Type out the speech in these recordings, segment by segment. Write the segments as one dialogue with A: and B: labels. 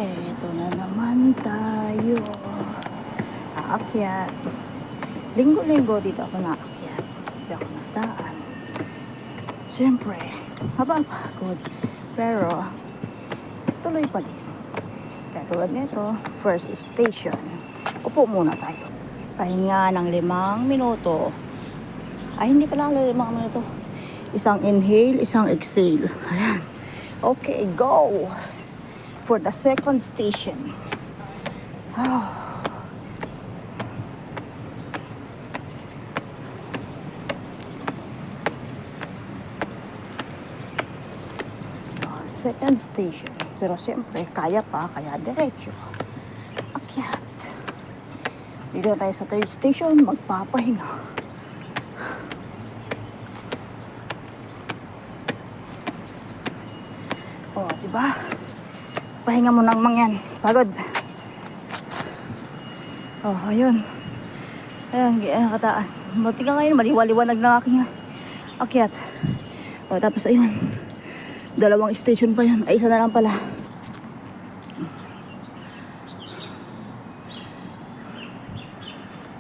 A: Eto na naman tayo. Aakyat. Linggo-linggo dito ako naakyat. Hindi ako nadaan. Siyempre, mapapagod. Pero, tuloy pa din. Kaya tulad nito, first station. Upo muna tayo. Pahinga ng 5 minuto. Ay, hindi pala 5 minuto. Isang inhale, isang exhale. Ayan. Okay, go! For the second station. Oh. Second station. Pero siyempre, kaya pa, kaya diretso. Akyat. Dito tayo sa third station, magpapahinga. Oh, diba? Pahinga mo ng mangyan. Pagod. Oh, ayun. Ayun, kataas. Buti ka ngayon, maliwaliwanag ng aking akyat. Oh, tapos ayun. 2 station pa yun. Ay, 1 na lang pala.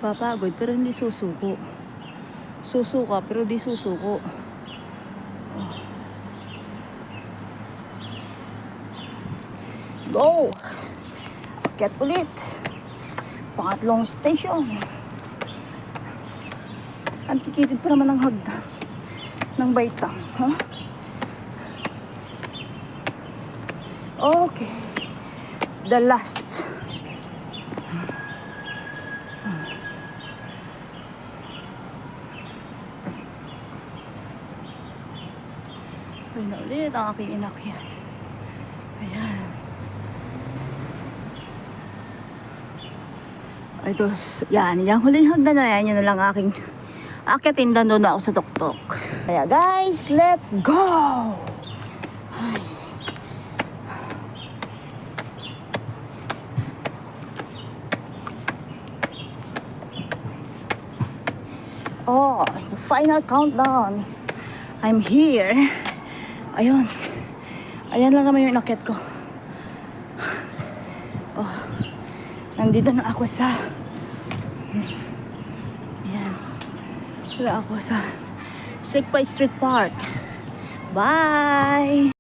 A: Papagod, pero hindi susuko. Susuka, pero di susuko. Oh. Go! Akyat ulit. Pangatlong station. Antikitid pa naman ng hagdan. Ng baitang. Huh? Okay. The last. Ay na ulit ang aking inakyat. Ayan. Ito, yan. Yung huling hagdan na yan. Yan na lang aking akyatin. Doon na ako sa tuktok. Kaya guys, let's go! Ay. Oh, final countdown. I'm here. Ayun. Ayan lang naman yung inakyat ko. Oh. Nandito na ako sa ayan. Wala ako sa Shakespeare Street Park. Bye!